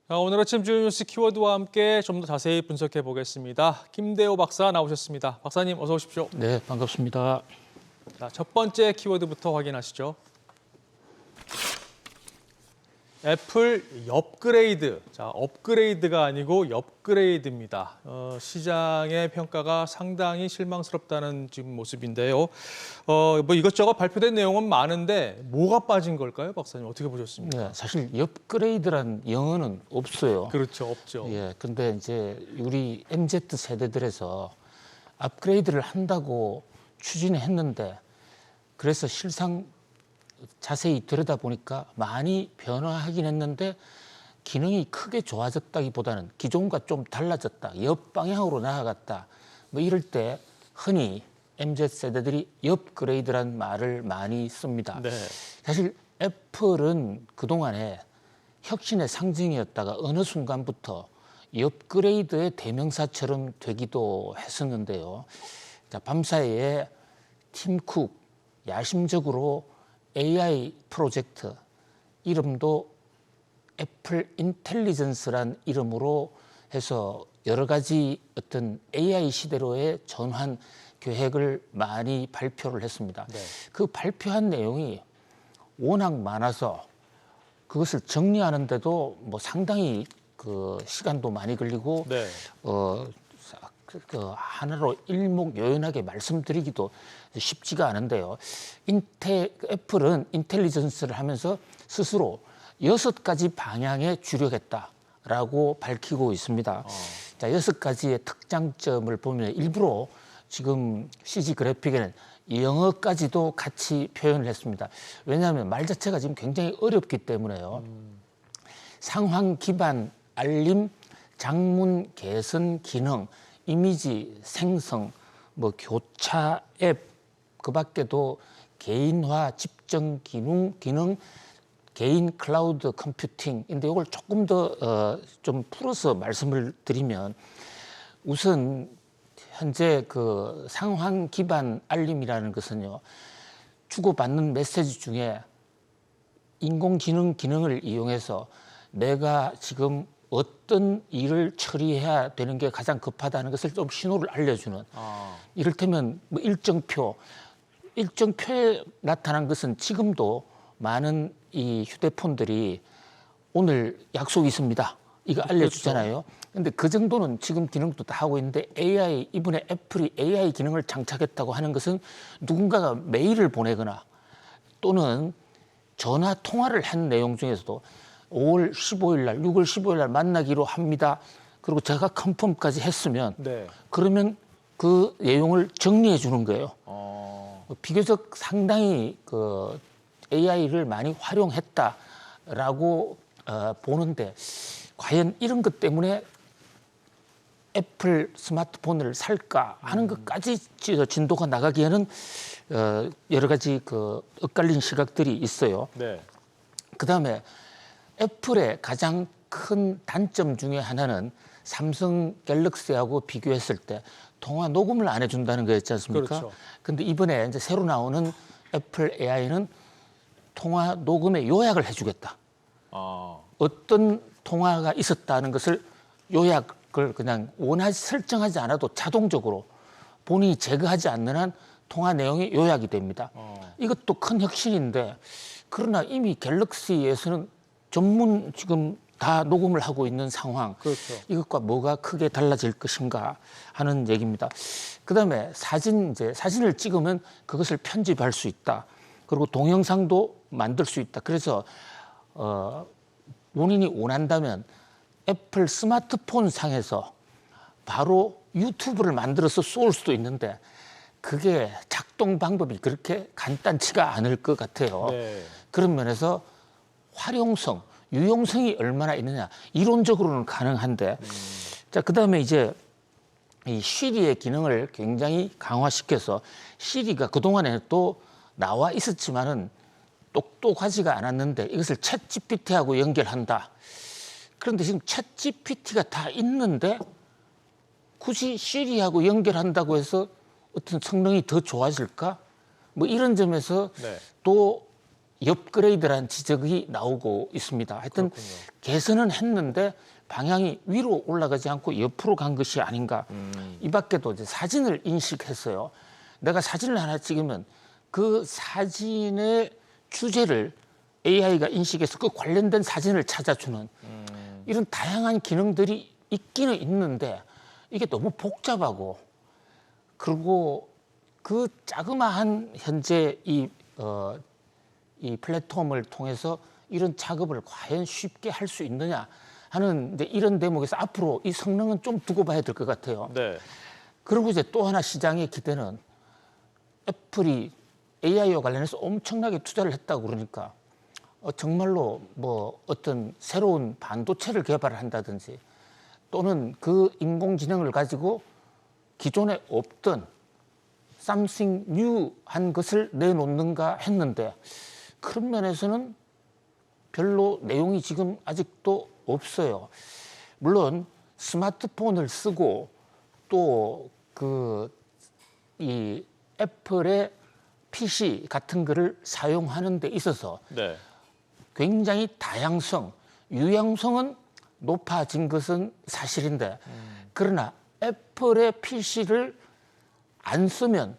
자, 오늘 아침 주요 뉴스 키워드와 함께 좀 더 자세히 분석해 보겠습니다. 김대호 박사 나오셨습니다. 박사님 어서 오십시오. 네, 반갑습니다. 자, 첫 번째 키워드부터 확인하시죠. 애플 업그레이드. 자, 업그레이드가 아니고 업그레이드입니다. 시장의 평가가 상당히 실망스럽다는 지금 모습인데요. 뭐 이것저것 발표된 내용은 많은데 뭐가 빠진 걸까요, 박사님? 어떻게 보셨습니까? 네, 사실 업그레이드란 영어는 없어요. 그렇죠, 없죠. 예, 근데 이제 우리 MZ 세대들에서 업그레이드를 한다고 추진했는데 그래서 실상 자세히 들여다보니까 많이 변화하긴 했는데 기능이 크게 좋아졌다기보다는 기존과 좀 달라졌다, 옆방향으로 나아갔다. 뭐 이럴 때 흔히 MZ 세대들이 업그레이드란 말을 많이 씁니다. 네. 사실 애플은 그동안에 혁신의 상징이었다가 어느 순간부터 업그레이드의 대명사처럼 되기도 했었는데요. 자, 밤사이에 팀 쿡 야심적으로 AI 프로젝트 이름도 애플 인텔리전스란 이름으로 해서 여러 가지 어떤 AI 시대로의 전환 계획을 많이 발표를 했습니다. 네. 그 발표한 내용이 워낙 많아서 그것을 정리하는데도 뭐 상당히 그 시간도 많이 걸리고 네. 그 하나로 일목요연하게 말씀드리기도 쉽지가 않은데요. 애플은 인텔리전스를 하면서 스스로 6가지 방향에 주력했다라고 밝히고 있습니다. 자, 6가지의 특장점을 보면 일부러 지금 CG 그래픽에는 영어까지도 같이 표현을 했습니다. 왜냐하면 말 자체가 지금 굉장히 어렵기 때문에요. 상황 기반 알림, 장문 개선 기능, 이미지 생성, 뭐 교차 앱, 그 밖에도 개인화 집중 기능, 개인 클라우드 컴퓨팅인데 이걸 조금 더 좀 풀어서 말씀을 드리면 우선 현재 그 상황 기반 알림이라는 것은요, 주고받는 메시지 중에 인공지능 기능을 이용해서 내가 지금 어떤 일을 처리해야 되는 게 가장 급하다는 것을 좀 신호를 알려주는, 이를테면 뭐 일정표에 나타난 것은 지금도 많은 이 휴대폰들이 오늘 약속이 있습니다, 이거 알려주잖아요. 근데 그 정도는 지금 기능도 다 하고 있는데 이번에 애플이 AI 기능을 장착했다고 하는 것은 누군가가 메일을 보내거나 또는 전화 통화를 한 내용 중에서도 5월 15일 날, 6월 15일 날 만나기로 합니다. 그리고 제가 컨펌까지 했으면 네. 그러면 그 내용을 정리해 주는 거예요. 비교적 상당히 그 AI를 많이 활용했다라고 보는데 과연 이런 것 때문에 애플 스마트폰을 살까 하는 것까지 진도가 나가기에는 여러 가지 그 엇갈린 시각들이 있어요. 네. 그다음에 애플의 가장 큰 단점 중에 하나는 삼성 갤럭시하고 비교했을 때 통화 녹음을 안 해준다는 거였지 않습니까? 그렇죠. 근데 이번에 이제 새로 나오는 애플 AI는 통화 녹음의 요약을 해주겠다. 어떤 통화가 있었다는 것을 요약을 그냥 설정하지 않아도 자동적으로 본인이 제거하지 않는 한 통화 내용이 요약이 됩니다. 이것도 큰 혁신인데 그러나 이미 갤럭시에서는 전문 지금 다 녹음을 하고 있는 상황. 그렇죠. 이것과 뭐가 크게 달라질 것인가 하는 얘기입니다. 그다음에 사진을 찍으면 그것을 편집할 수 있다. 그리고 동영상도 만들 수 있다. 그래서 본인이 원한다면 애플 스마트폰 상에서 바로 유튜브를 만들어서 쏠 수도 있는데 그게 작동 방법이 그렇게 간단치가 않을 것 같아요. 네. 그런 면에서 활용성, 유용성이 얼마나 있느냐, 이론적으로는 가능한데, 자, 그다음에 이제 이 시리의 기능을 굉장히 강화시켜서 시리가 그동안에 또 나와 있었지만은 똑똑하지가 않았는데 이것을 챗 GPT하고 연결한다. 그런데 지금 챗 GPT가 다 있는데 굳이 시리하고 연결한다고 해서 어떤 성능이 더 좋아질까? 뭐 이런 점에서 네. 또 업그레이드라는 지적이 나오고 있습니다. 하여튼 그렇군요. 개선은 했는데 방향이 위로 올라가지 않고 옆으로 간 것이 아닌가. 이 밖에도 이제 사진을 인식했어요. 내가 사진을 하나 찍으면 그 사진의 주제를 AI가 인식해서 그 관련된 사진을 찾아주는 이런 다양한 기능들이 있기는 있는데 이게 너무 복잡하고 그리고 그 자그마한 현재 이 플랫폼을 통해서 이런 작업을 과연 쉽게 할 수 있느냐 하는 이제 이런 대목에서 앞으로 이 성능은 좀 두고 봐야 될 것 같아요. 네. 그리고 이제 또 하나 시장의 기대는 애플이 AI와 관련해서 엄청나게 투자를 했다고 그러니까 정말로 뭐 어떤 새로운 반도체를 개발을 한다든지 또는 그 인공지능을 가지고 기존에 없던 something new한 것을 내놓는가 했는데 그런 면에서는 별로 내용이 지금 아직도 없어요. 물론 스마트폰을 쓰고 또 이 애플의 PC 같은 거를 사용하는 데 있어서 네. 굉장히 다양성, 유양성은 높아진 것은 사실인데 그러나 애플의 PC를 안 쓰면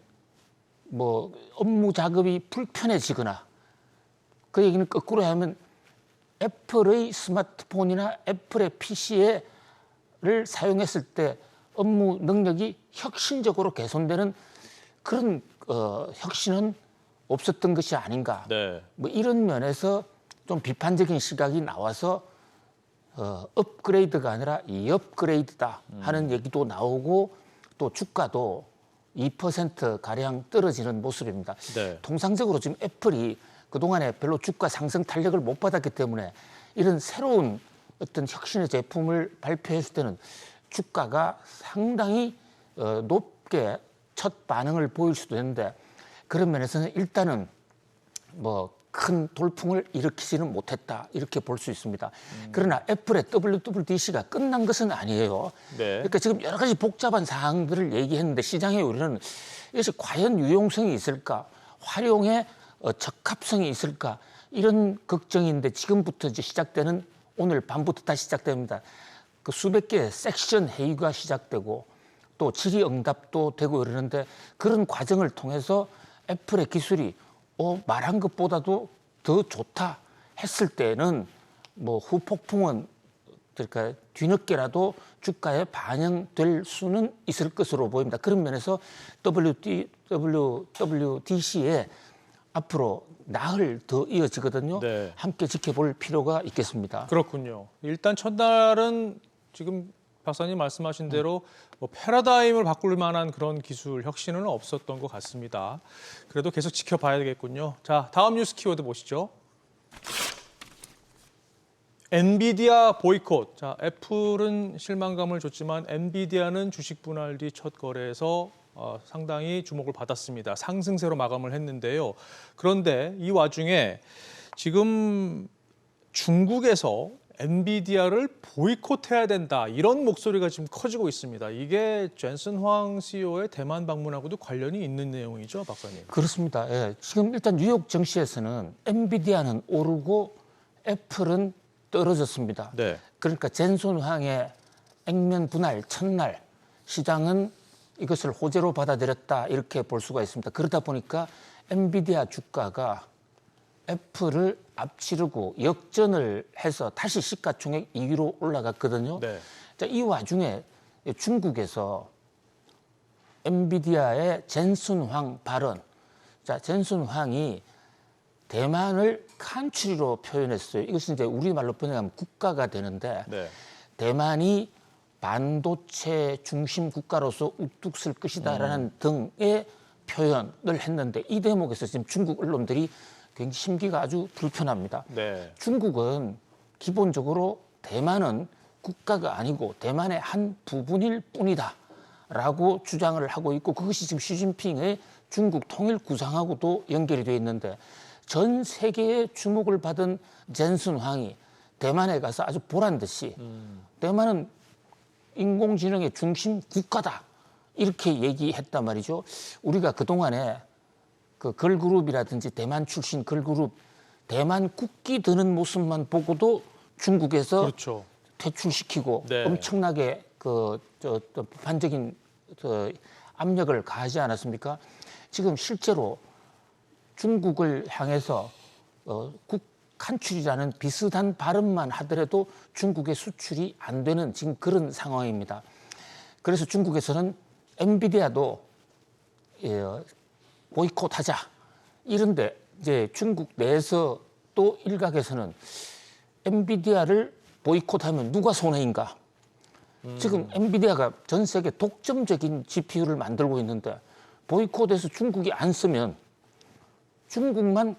뭐 업무 작업이 불편해지거나 그 얘기는 거꾸로 하면 애플의 스마트폰이나 애플의 PC를 사용했을 때 업무 능력이 혁신적으로 개선되는 그런 혁신은 없었던 것이 아닌가. 네. 뭐 이런 면에서 좀 비판적인 시각이 나와서 업그레이드가 아니라 업그레이드다 하는 얘기도 나오고 또 주가도 2% 가량 떨어지는 모습입니다. 네. 통상적으로 지금 애플이 그동안에 별로 주가 상승 탄력을 못 받았기 때문에 이런 새로운 어떤 혁신의 제품을 발표했을 때는 주가가 상당히 높게 첫 반응을 보일 수도 있는데 그런 면에서는 일단은 뭐 큰 돌풍을 일으키지는 못했다 이렇게 볼 수 있습니다. 그러나 애플의 WWDC가 끝난 것은 아니에요. 네. 그러니까 지금 여러 가지 복잡한 사항들을 얘기했는데 시장의 우리는 이것이 과연 유용성이 있을까, 활용에 적합성이 있을까 이런 걱정인데 지금부터 이제 시작되는 오늘 밤부터 다시 시작됩니다. 그 수백 개의 섹션 회의가 시작되고 또 질의응답도 되고 이러는데 그런 과정을 통해서 애플의 기술이 말한 것보다도 더 좋다 했을 때는 뭐 후폭풍은 그러니까 뒤늦게라도 주가에 반영될 수는 있을 것으로 보입니다. 그런 면에서 WWDC에 앞으로 나흘 더 이어지거든요. 네. 함께 지켜볼 필요가 있겠습니다. 그렇군요. 일단 첫날은 지금 박사님 말씀하신 대로 뭐 패러다임을 바꿀 만한 그런 기술 혁신은 없었던 것 같습니다. 그래도 계속 지켜봐야 되겠군요. 자, 다음 뉴스 키워드 보시죠. 엔비디아 보이콧. 자, 애플은 실망감을 줬지만 엔비디아는 주식 분할 뒤 첫 거래에서 상당히 주목을 받았습니다. 상승세로 마감을 했는데요. 그런데 이 와중에 지금 중국에서 엔비디아를 보이콧해야 된다 이런 목소리가 지금 커지고 있습니다. 이게 젠슨 황 CEO의 대만 방문하고도 관련이 있는 내용이죠, 박사님? 그렇습니다. 예. 지금 일단 뉴욕 증시에서는 엔비디아는 오르고 애플은 떨어졌습니다. 네. 그러니까 젠슨 황의 액면 분할 첫날 시장은 이것을 호재로 받아들였다 이렇게 볼 수가 있습니다. 그러다 보니까 엔비디아 주가가 애플을 앞지르고 역전을 해서 다시 시가총액 2위로 올라갔거든요. 네. 자, 이 와중에 중국에서 엔비디아의 젠슨 황 발언. 자, 젠슨 황이 대만을 칸츄리로 표현했어요. 이것은 이제 우리말로 번역하면 국가가 되는데 네. 대만이 반도체 중심 국가로서 우뚝 설 것이다라는 등의 표현을 했는데 이 대목에서 지금 중국 언론들이 굉장히 심기가 아주 불편합니다. 네. 중국은 기본적으로 대만은 국가가 아니고 대만의 한 부분일 뿐이다라고 주장을 하고 있고 그것이 지금 시진핑의 중국 통일 구상하고도 연결이 되어 있는데 전 세계의 주목을 받은 젠슨 황이 대만에 가서 아주 보란 듯이 대만은 인공지능의 중심 국가다 이렇게 얘기했단 말이죠. 우리가 그동안에 그 걸그룹이라든지 대만 출신 걸그룹 대만 국기 드는 모습만 보고도 중국에서 그렇죠. 퇴출시키고 네. 엄청나게 또 비판적인 압력을 가하지 않았습니까? 지금 실제로 중국을 향해서 국한출이라는 비슷한 발음만 하더라도 중국의 수출이 안 되는 지금 그런 상황입니다. 그래서 중국에서는 엔비디아도 보이콧하자 이런데 이제 중국 내에서 또 일각에서는 엔비디아를 보이콧하면 누가 손해인가? 지금 엔비디아가 전 세계 독점적인 GPU를 만들고 있는데 보이콧해서 중국이 안 쓰면 중국만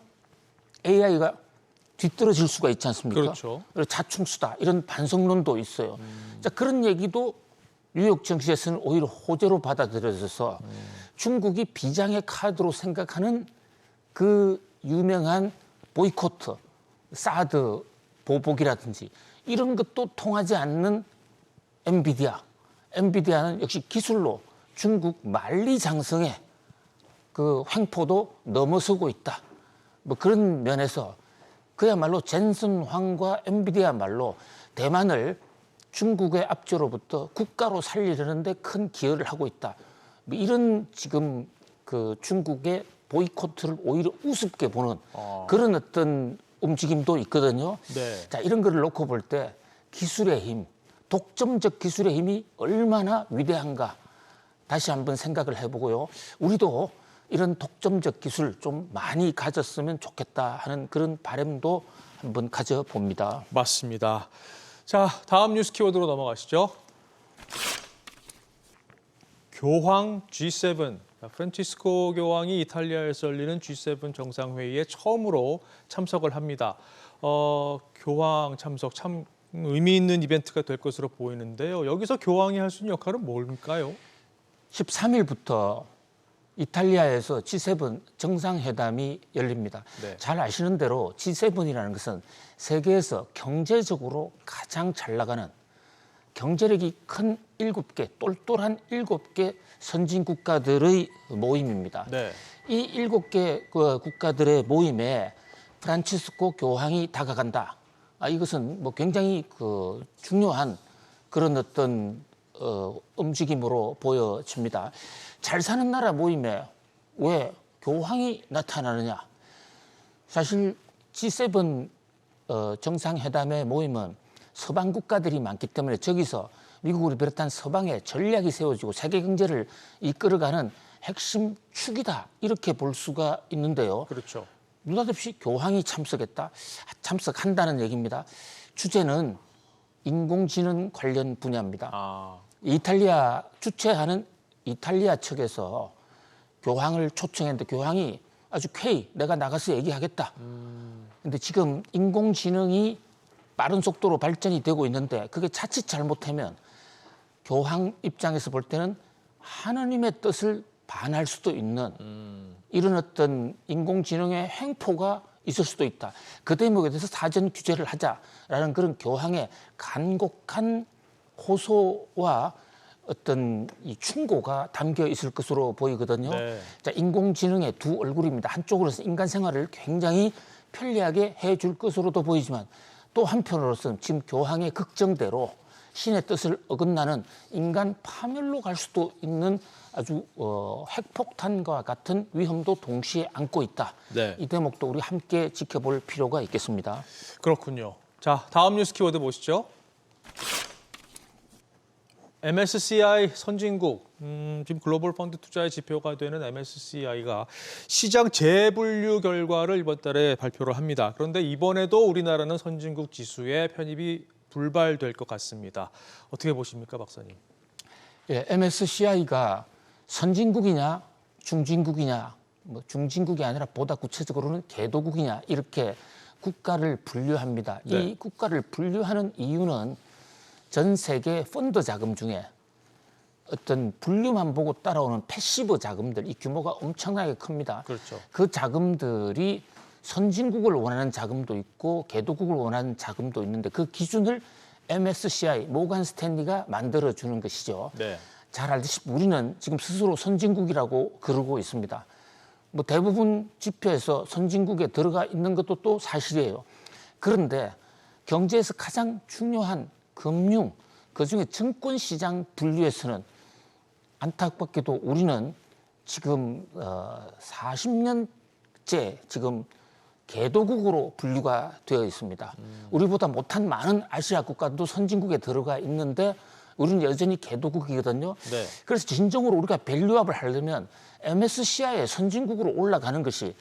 AI가 뒤떨어질 수가 있지 않습니까? 그렇죠. 자충수다 이런 반성론도 있어요. 자, 그런 얘기도 뉴욕 증시에서는 오히려 호재로 받아들여져서 중국이 비장의 카드로 생각하는 그 유명한 보이콧, 사드 보복이라든지 이런 것도 통하지 않는 엔비디아는 역시 기술로 중국 만리장성의 그 횡포도 넘어서고 있다. 뭐 그런 면에서 그야말로 젠슨 황과 엔비디아말로 대만을 중국의 압제로부터 국가로 살리려는데 큰 기여를 하고 있다. 뭐 이런 지금 그 중국의 보이콧을 오히려 우습게 보는 그런 어떤 움직임도 있거든요. 네. 자, 이런 거를 놓고 볼 때 기술의 힘, 독점적 기술의 힘이 얼마나 위대한가 다시 한번 생각을 해보고요. 우리도 이런 독점적 기술 좀 많이 가졌으면 좋겠다 하는 그런 바람도 한번 가져봅니다. 맞습니다. 자, 다음 뉴스 키워드로 넘어가시죠. 교황 G7. 프란치스코 교황이 이탈리아에서 열리는 G7 정상회의에 처음으로 참석을 합니다. 교황 참석 참 의미 있는 이벤트가 될 것으로 보이는데요. 여기서 교황이 할 수 있는 역할은 뭘까요? 13일부터 이탈리아에서 G7 정상회담이 열립니다. 네. 잘 아시는 대로 G7이라는 것은 세계에서 경제적으로 가장 잘 나가는 경제력이 큰 7개, 똘똘한 7개 선진 국가들의 모임입니다. 네. 이 7개 국가들의 모임에 프란치스코 교황이 다가간다. 이것은 뭐 굉장히 중요한 그런 어떤 움직임으로 보여집니다. 잘 사는 나라 모임에 왜 교황이 나타나느냐? 사실 G7 정상회담의 모임은 서방 국가들이 많기 때문에 저기서 미국을 비롯한 서방의 전략이 세워지고 세계 경제를 이끌어가는 핵심 축이다 이렇게 볼 수가 있는데요. 그렇죠. 느닷없이 교황이 참석한다는 얘기입니다. 주제는 인공지능 관련 분야입니다. 이탈리아 주최하는 이탈리아 측에서 교황을 초청했는데 교황이 아주 쾌히 내가 나가서 얘기하겠다. 근데 지금 인공지능이 빠른 속도로 발전이 되고 있는데 그게 자칫 잘못하면 교황 입장에서 볼 때는 하느님의 뜻을 반할 수도 있는 이런 어떤 인공지능의 횡포가 있을 수도 있다. 그 대목에 대해서 사전 규제를 하자라는 그런 교황의 간곡한 호소와 어떤 이 충고가 담겨 있을 것으로 보이거든요. 네. 자, 인공지능의 두 얼굴입니다. 한쪽으로서 인간 생활을 굉장히 편리하게 해줄 것으로도 보이지만 또 한편으로서는 지금 교황의 걱정대로 신의 뜻을 어긋나는 인간 파멸로 갈 수도 있는 아주 핵폭탄과 같은 위험도 동시에 안고 있다. 네. 이 대목도 우리 함께 지켜볼 필요가 있겠습니다. 그렇군요. 자, 다음 뉴스 키워드 보시죠. MSCI 선진국, 지금 글로벌 펀드 투자의 지표가 되는 MSCI가 시장 재분류 결과를 이번 달에 발표를 합니다. 그런데 이번에도 우리나라는 선진국 지수에 편입이 불발될 것 같습니다. 어떻게 보십니까, 박사님? 예, MSCI가 선진국이냐, 중진국이냐, 뭐 중진국이 아니라 보다 구체적으로는 개도국이냐 이렇게 국가를 분류합니다. 네. 이 국가를 분류하는 이유는 전 세계 펀드 자금 중에 어떤 분류만 보고 따라오는 패시브 자금들, 이 규모가 엄청나게 큽니다. 그렇죠. 그 자금들이 선진국을 원하는 자금도 있고 개도국을 원하는 자금도 있는데 그 기준을 MSCI, 모간 스탠리가 만들어주는 것이죠. 네. 잘 알다시피 우리는 지금 스스로 선진국이라고 그러고 있습니다. 뭐 대부분 지표에서 선진국에 들어가 있는 것도 또 사실이에요. 그런데 경제에서 가장 중요한 금융, 그중에 증권시장 분류에서는 안타깝게도 우리는 지금 40년째 지금 개도국으로 분류가 되어 있습니다. 우리보다 못한 많은 아시아 국가도 선진국에 들어가 있는데 우리는 여전히 개도국이거든요. 네. 그래서 진정으로 우리가 밸류업을 하려면 MSCI의 선진국으로 올라가는 것이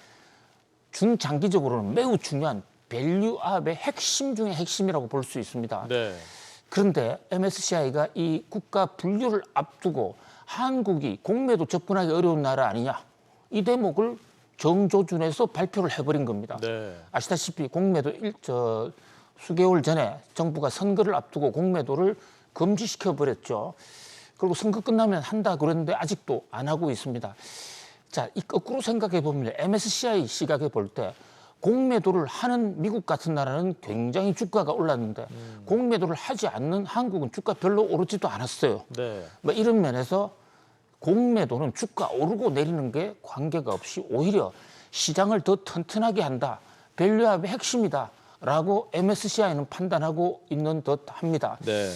중장기적으로는 매우 중요한 밸류업의 핵심 중에 핵심이라고 볼 수 있습니다. 네. 그런데 MSCI가 이 국가 분류를 앞두고 한국이 공매도 접근하기 어려운 나라 아니냐, 이 대목을 정조준에서 발표를 해버린 겁니다. 네. 아시다시피 공매도 수개월 전에 정부가 선거를 앞두고 공매도를 금지시켜버렸죠. 그리고 선거 끝나면 한다 그랬는데 아직도 안 하고 있습니다. 자, 이 거꾸로 생각해 보면 MSCI 시각에 볼 때 공매도를 하는 미국 같은 나라는 굉장히 주가가 올랐는데 공매도를 하지 않는 한국은 주가 별로 오르지도 않았어요. 네. 뭐 이런 면에서 공매도는 주가 오르고 내리는 게 관계가 없이 오히려 시장을 더 튼튼하게 한다, 밸류업의 핵심이다라고 MSCI는 판단하고 있는 듯합니다. 네.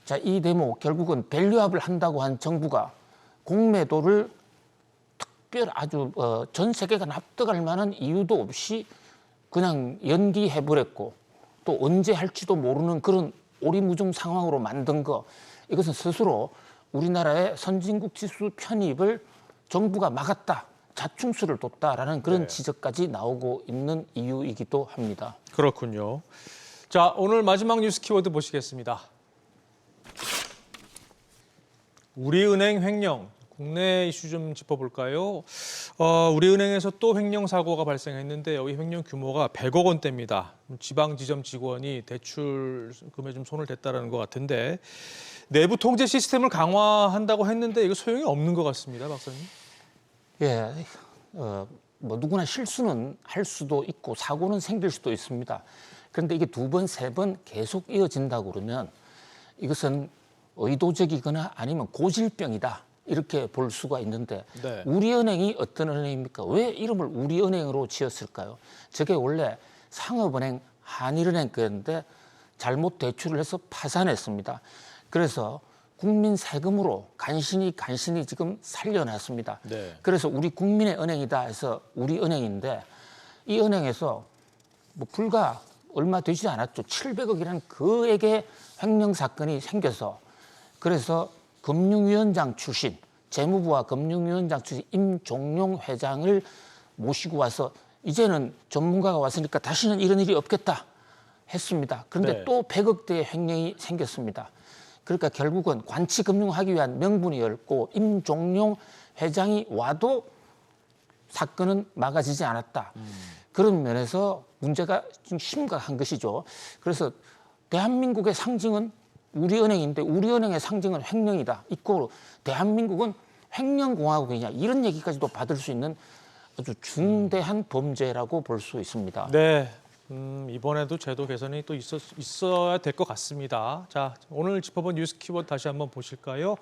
자, 이 대목 결국은 밸류업을 한다고 한 정부가 공매도를 특별 아주 전 세계가 납득할 만한 이유도 없이 그냥 연기해버렸고 또 언제 할지도 모르는 그런 오리무중 상황으로 만든 거, 이것은 스스로 우리나라의 선진국 지수 편입을 정부가 막았다, 자충수를 뒀다라는 그런 네. 지적까지 나오고 있는 이유이기도 합니다. 그렇군요. 자, 오늘 마지막 뉴스 키워드 보시겠습니다. 우리은행 횡령, 국내 이슈 좀 짚어볼까요? 우리은행에서 또 횡령 사고가 발생했는데 여기 횡령 규모가 100억 원대입니다. 지방지점 직원이 대출금에 좀 손을 댔다는 것 같은데 내부 통제 시스템을 강화한다고 했는데 이거 소용이 없는 것 같습니다, 박사님. 예, 뭐 누구나 실수는 할 수도 있고 사고는 생길 수도 있습니다. 그런데 이게 두 번, 세 번 계속 이어진다고 그러면 이것은 의도적이거나 아니면 고질병이다, 이렇게 볼 수가 있는데 네. 우리은행이 어떤 은행입니까? 왜 이름을 우리은행으로 지었을까요? 저게 원래 상업은행, 한일은행 그랬는데 잘못 대출을 해서 파산했습니다. 그래서 국민 세금으로 간신히 지금 살려놨습니다. 네. 그래서 우리 국민의 은행이다 해서 우리은행인데 이 은행에서 뭐 불과 얼마 되지 않았죠. 700억이라는 그에게 횡령 사건이 생겨서 그래서 금융위원장 출신, 재무부와 금융위원장 출신 임종용 회장을 모시고 와서 이제는 전문가가 왔으니까 다시는 이런 일이 없겠다 했습니다. 그런데 네. 또 100억대의 횡령이 생겼습니다. 그러니까 결국은 관치금융하기 위한 명분이 였고 임종용 회장이 와도 사건은 막아지지 않았다. 그런 면에서 문제가 좀 심각한 것이죠. 그래서 대한민국의 상징은 우리은행인데 우리은행의 상징은 횡령이다. 이꼬로 대한민국은 횡령공화국이냐, 이런 얘기까지도 받을 수 있는 아주 중대한 범죄라고 볼 수 있습니다. 네. 이번에도 제도 개선이 또 있어야 될 것 같습니다. 자, 오늘 짚어본 뉴스 키워드 다시 한번 보실까요?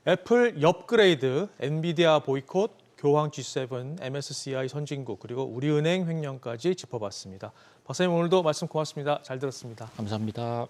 애플 업그레이드, 엔비디아 보이콧, 교황 G7, MSCI 선진국, 그리고 우리은행 횡령까지 짚어봤습니다. 박사님 오늘도 말씀 고맙습니다. 잘 들었습니다. 감사합니다.